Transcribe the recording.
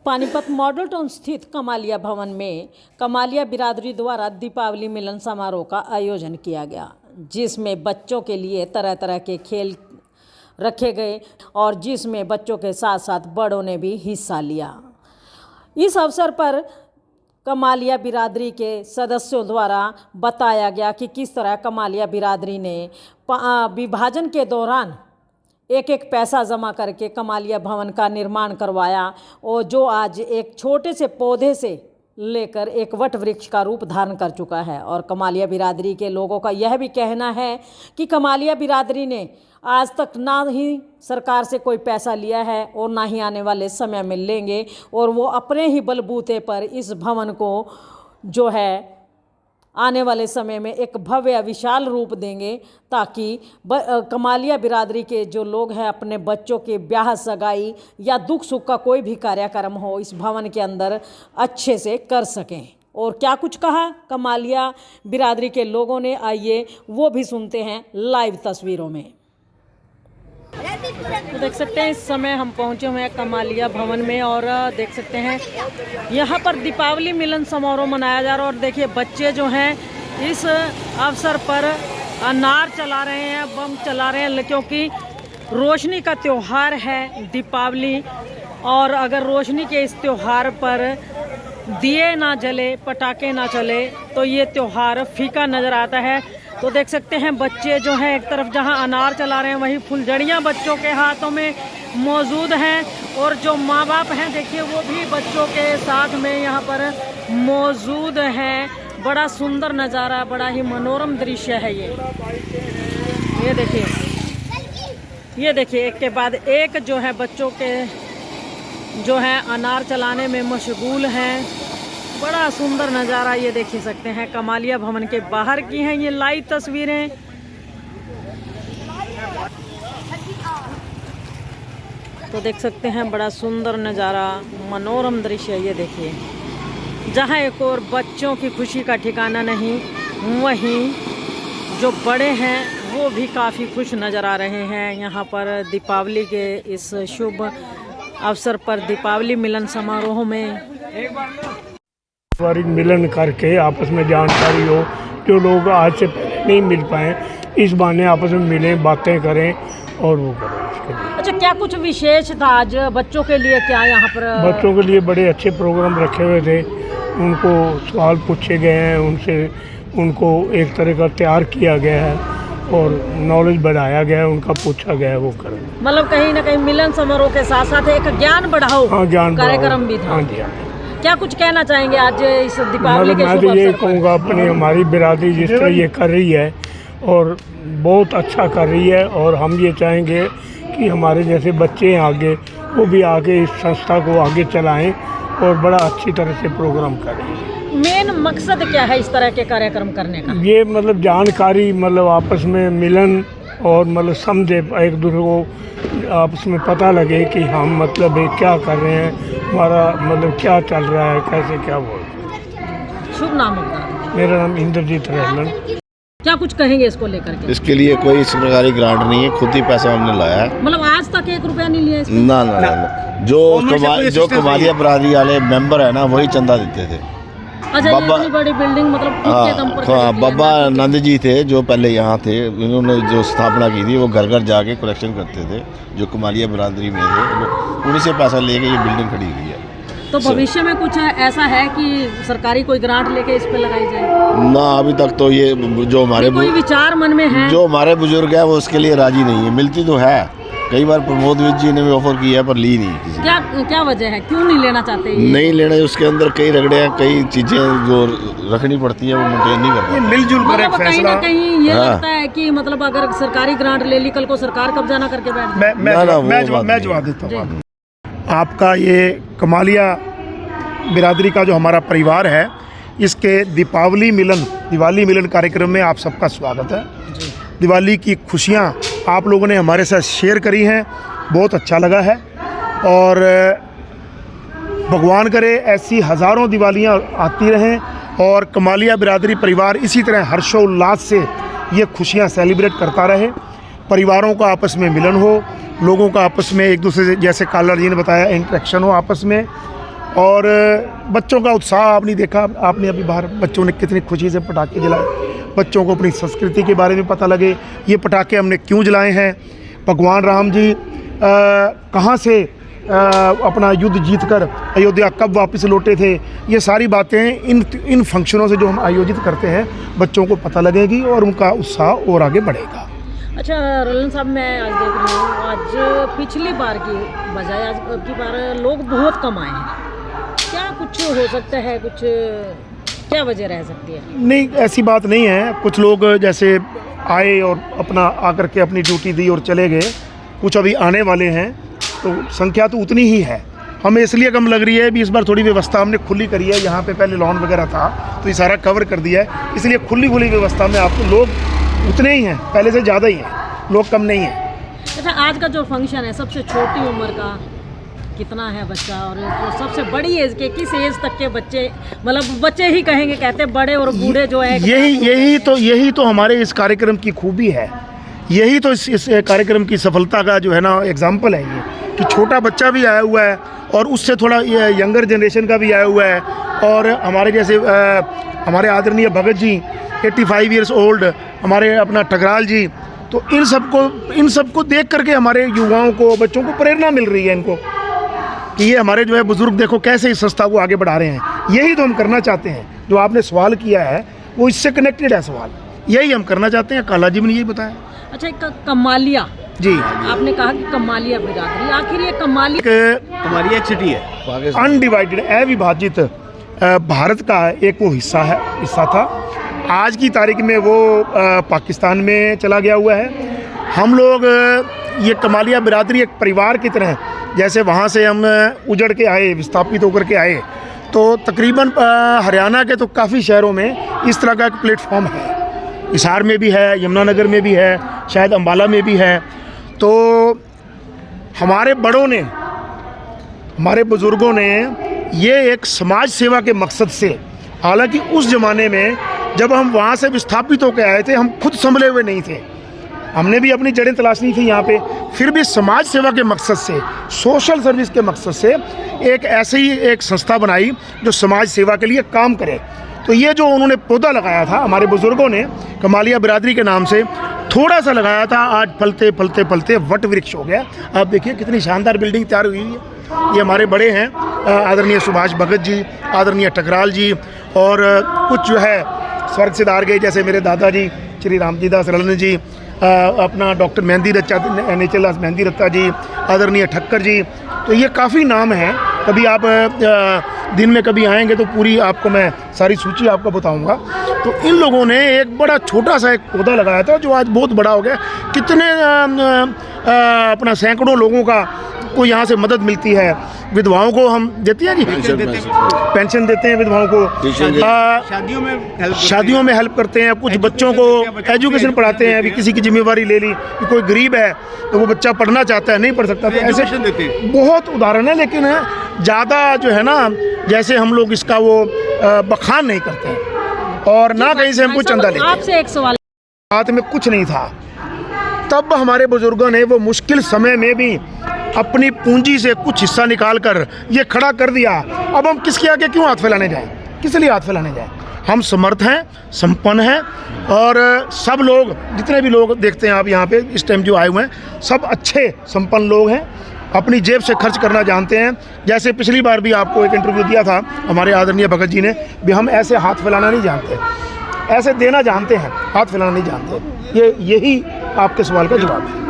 Panipat model town स्थित कमालिया भवन में कमालिया बिरादरी द्वारा दीपावली मिलन समारोह का आयोजन किया गया, जिसमें बच्चों के लिए तरह तरह के खेल रखे गए और जिसमें बच्चों के साथ साथ बड़ों ने भी हिस्सा लिया। इस अवसर पर कमालिया बिरादरी के सदस्यों द्वारा बताया गया कि किस तरह कमालिया बिरादरी ने विभाजन के दौरान एक एक पैसा जमा करके कमालिया भवन का निर्माण करवाया और जो आज एक छोटे से पौधे से लेकर एक वट वृक्ष का रूप धारण कर चुका है। और कमालिया बिरादरी के लोगों का यह भी कहना है कि कमालिया बिरादरी ने आज तक ना ही सरकार से कोई पैसा लिया है और ना ही आने वाले समय में लेंगे और वो अपने ही बलबूते पर इस भवन को जो है आने वाले समय में एक भव्य विशाल रूप देंगे, ताकि कमालिया बिरादरी के जो लोग हैं अपने बच्चों के ब्याह सगाई या दुख सुख का कोई भी कार्यक्रम हो इस भवन के अंदर अच्छे से कर सकें। और क्या कुछ कहा कमालिया बिरादरी के लोगों ने, आइए वो भी सुनते हैं लाइव तस्वीरों में। तो देख सकते हैं इस समय हम पहुंचे हुए हैं कमालिया भवन में और देख सकते हैं यहाँ पर दीपावली मिलन समारोह मनाया जा रहा है। और देखिए बच्चे जो हैं इस अवसर पर अनार चला रहे हैं, बम चला रहे हैं, क्योंकि रोशनी का त्यौहार है दीपावली। और अगर रोशनी के इस त्यौहार पर दिए ना जले, पटाखे ना चले तो ये त्यौहार फीका नज़र आता है। तो देख सकते हैं बच्चे जो हैं एक तरफ जहां अनार चला रहे हैं वहीं फुलझड़ियां बच्चों के हाथों में मौजूद हैं और जो माँ बाप हैं देखिए वो भी बच्चों के साथ में यहां पर मौजूद हैं। बड़ा सुंदर नज़ारा, बड़ा ही मनोरम दृश्य है ये देखिए एक के बाद एक जो है बच्चों के जो है अनार चलाने में मशगूल हैं। बड़ा सुंदर नज़ारा ये देख ही सकते हैं। कमालिया भवन के बाहर की हैं ये लाइव तस्वीरें। तो देख सकते हैं बड़ा सुंदर नज़ारा, मनोरम दृश्य ये देखिए। जहां एक और बच्चों की खुशी का ठिकाना नहीं, वहीं जो बड़े हैं वो भी काफ़ी खुश नज़र आ रहे हैं। यहाँ पर दीपावली के इस शुभ अवसर पर दीपावली मिलन समारोह में पारिवारिक मिलन करके आपस में जानकारी हो, जो लोग आज से पहले नहीं मिल पाए इस बहाने आपस में मिलें, बातें करें और वो करें इसके लिए। अच्छा, क्या कुछ विशेष था आज बच्चों के लिए? क्या यहाँ पर बच्चों के लिए बड़े अच्छे प्रोग्राम रखे हुए थे, उनको सवाल पूछे गए हैं, उनसे उनको एक तरह का तैयार किया गया है और नॉलेज बढ़ाया गया है, उनका पूछा गया है, वो करें। मतलब कहीं ना कहीं मिलन समारोह के साथ साथ एक ज्ञान बढ़ाओ कार्यक्रम भी था। हाँ जी, हाँ। क्या कुछ कहना चाहेंगे आज इस दीपावली के मैं तो ये कहूँगा अपनी हमारी बिरादरी जिस तरह ये कर रही है और बहुत अच्छा कर रही है, और हम ये चाहेंगे कि हमारे जैसे बच्चे हैं आगे वो भी आगे इस संस्था को आगे चलाएं और बड़ा अच्छी तरह से प्रोग्राम करें। मेन मकसद क्या है इस तरह के कार्यक्रम करने का? ये मतलब जानकारी, मतलब आपस में मिलन और मतलब समझे, एक दूसरे को आपस में पता लगे कि हम मतलब क्या कर रहे हैं, हमारा मतलब क्या चल रहा है, कैसे क्या बोल रहे हैं। शुभ नाम होगा? मेरा नाम इंद्रजीत रहलन। क्या कुछ कहेंगे इसको लेकर के? इसके लिए कोई सरकारी ग्रांट नहीं है, खुद ही पैसा हमने लाया है। मतलब आज तक 1 रुपया नहीं लिया इसमें? ना। जो कमालिया बिरादरी वाले मेंबर है ना वही चंदा देते थे। अच्छा, इतनी बड़ी बिल्डिंग मतलब खुद के दम पर? हाँ, बाबा नंद जी थे जो पहले यहाँ थे, उन्होंने जो स्थापना की थी वो घर घर जाके कलेक्शन करते थे, जो कमालिया बिरादरी में थे उन्हीं से पैसा लेके ये बिल्डिंग खड़ी हुई है। तो भविष्य में कुछ ऐसा है कि सरकारी कोई ग्रांट लेके इस पे लगाई जाए? ना, अभी तक तो ये जो हमारे कोई विचार मन में है? जो हमारे बुजुर्ग है वो उसके लिए राजी नहीं है। मिलती तो है, कई बार प्रमोद विज जी ने भी ऑफर किया है पर ली नहीं किसी। क्या वजह है, क्यों नहीं लेना चाहते ये? नहीं लेना, उसके अंदर कई रगड़े हैं, कई चीजें जो रखनी पड़ती हैं वो मेंटेन नहीं करते। मिलजुल कर एक कहीं फैसला। ना कहीं ये लगता है कि मतलब अगर सरकारी ग्रांट ले ली कल को सरकार कब्जा ना करके बैठ जाए। मैं जवाब देता हूँ आपका। ये कमालिया बिरादरी का जो हमारा परिवार है, इसके दिवाली मिलन कार्यक्रम में आप सबका स्वागत है। दिवाली की खुशियाँ आप लोगों ने हमारे साथ शेयर करी हैं, बहुत अच्छा लगा है। और भगवान करे ऐसी हज़ारों दिवालियाँ आती रहें और कमालिया बिरादरी परिवार इसी तरह हर्षोल्लास से ये खुशियाँ सेलिब्रेट करता रहे। परिवारों का आपस में मिलन हो, लोगों का आपस में एक दूसरे से, जैसे कालर जी ने बताया, इंटरेक्शन हो आपस में, और बच्चों का उत्साह आपने देखा, आपने अभी बाहर बच्चों ने कितनी खुशी से पटाखे जलाए, बच्चों को अपनी संस्कृति के बारे में पता लगे, ये पटाखे हमने क्यों जलाए हैं, भगवान राम जी कहाँ से अपना युद्ध जीतकर अयोध्या कब वापस लौटे थे, ये सारी बातें इन फंक्शनों से जो हम आयोजित करते हैं बच्चों को पता लगेगी और उनका उत्साह और आगे बढ़ेगा। अच्छा रलन साहब, मैं आज देख रही हूँ, आज पिछली बार की बजाय आज की बार लोग बहुत कम आए हैं, क्या कुछ हो सकता है, कुछ क्या वजह रह सकती है? नहीं, ऐसी बात नहीं है। कुछ लोग जैसे आए और अपना आकर के अपनी ड्यूटी दी और चले गए, कुछ अभी आने वाले हैं, तो संख्या तो उतनी ही है। हमें इसलिए कम लग रही है भी इस बार थोड़ी व्यवस्था हमने खुली करी है, यहाँ पे पहले लॉन वगैरह था तो ये सारा कवर कर दिया है, इसलिए खुली व्यवस्था में आपको लोग उतने ही हैं, पहले से ज़्यादा ही हैं, लोग कम नहीं हैं। अच्छा, आज का जो फंक्शन है सबसे छोटी उम्र का कितना है बच्चा, और जो सबसे बड़ी एज के किस एज तक के बच्चे, मतलब बच्चे ही कहेंगे, कहते बड़े और बूढ़े जो है, यही तो हमारे इस कार्यक्रम की खूबी है, यही तो इस कार्यक्रम की सफलता का जो है ना एग्जाम्पल है ये, कि छोटा बच्चा भी आया हुआ है और उससे थोड़ा यंगर जनरेशन का भी आया हुआ है, और हमारे जैसे हमारे आदरणीय भगत जी 85 ईयर्स ओल्ड, हमारे अपना टकराल जी, तो इन सबको देख करके हमारे युवाओं को, बच्चों को प्रेरणा मिल रही है इनको, कि ये हमारे जो है बुजुर्ग देखो कैसे इस संस्था को आगे बढ़ा रहे हैं। यही तो हम करना चाहते हैं, जो आपने सवाल किया है वो इससे कनेक्टेड है सवाल, यही हम करना चाहते हैं। काला जी ने यही बताया। अच्छा, कमालिया जी, आपने कहा कि कमालिया बिरादरी, आखिर ये कमालिया एक सिटी है, अनडिवाइडेड अविभाजित भारत का एक वो हिस्सा था। आज की तारीख में वो पाकिस्तान में चला गया हुआ है। हम लोग ये कमालिया बिरादरी एक परिवार की तरह, जैसे वहाँ से हम उजड़ के आए, विस्थापित होकर के आए, तो तकरीबन हरियाणा के तो काफ़ी शहरों में इस तरह का एक प्लेटफॉर्म है, हिसार में भी है, यमुनानगर में भी है, शायद अम्बाला में भी है। तो हमारे बड़ों ने, हमारे बुज़ुर्गों ने ये एक समाज सेवा के मकसद से, हालांकि उस ज़माने में जब हम वहाँ से विस्थापित होकर आए थे, हम खुद संभले हुए नहीं थे, हमने भी अपनी जड़ें तलाशनी थी यहाँ पे, फिर भी समाज सेवा के मकसद से, सोशल सर्विस के मकसद से एक ऐसी ही एक संस्था बनाई जो समाज सेवा के लिए काम करे। तो ये जो उन्होंने पौधा लगाया था हमारे बुज़ुर्गों ने, कमालिया बिरादरी के नाम से थोड़ा सा लगाया था, आज फलते फलते फलते वट वृक्ष हो गया। आप देखिए कितनी शानदार बिल्डिंग तैयार हुई है। ये हमारे बड़े हैं, आदरणीय सुभाष भगत जी, आदरणीय टकराल जी, और कुछ जो है स्वर्ग सिधार गए, जैसे मेरे दादाजी श्री रामजी दास रलन जी, अपना डॉक्टर मेहंदी रच्चा, नेचर दास मेहंदी रत्ता जी, आदरणीय ठक्कर जी। तो ये काफ़ी नाम हैं। कभी आप दिन में कभी आएंगे तो पूरी आपको मैं सारी सूची आपको बताऊंगा। तो इन लोगों ने एक बड़ा छोटा सा एक पौधा लगाया था जो आज बहुत बड़ा हो गया। कितने अपना सैकड़ों लोगों का को यहाँ से मदद मिलती है। विधवाओं को हम देते हैं जी, पेंशन देते हैं विधवाओं को, शादियों में हेल्प करते हैं, कुछ बच्चों को एजुकेशन पढ़ाते हैं। अभी किसी की जिम्मेवारी ले ली कि कोई गरीब है तो वो बच्चा पढ़ना चाहता है, नहीं पढ़ सकता, तो ऐसे बहुत उदाहरण है। लेकिन ज़्यादा जो है ना, जैसे हम लोग इसका वो बखान नहीं करते हैं और ना कहीं से हम कुछ चंदा लेते हैं। आपसे एक सवाल, हाथ में कुछ नहीं था, तब हमारे बुजुर्गों ने वो मुश्किल समय में भी अपनी पूंजी से कुछ हिस्सा निकाल कर ये खड़ा कर दिया। अब हम किसके आगे क्यों हाथ फैलाने जाएं? किस लिए हाथ फैलाने जाएं? हम समर्थ हैं, संपन्न हैं, और सब लोग, जितने भी लोग देखते हैं आप यहाँ पे इस टाइम जो आए हुए हैं, सब अच्छे संपन्न लोग हैं, अपनी जेब से खर्च करना जानते हैं। जैसे पिछली बार भी आपको एक इंटरव्यू दिया था हमारे आदरणीय भगत जी ने भी, हम ऐसे हाथ फैलाना नहीं जानते, ऐसे देना जानते हैं, हाथ फैलाना नहीं जानते। यही आपके सवाल का जवाब है।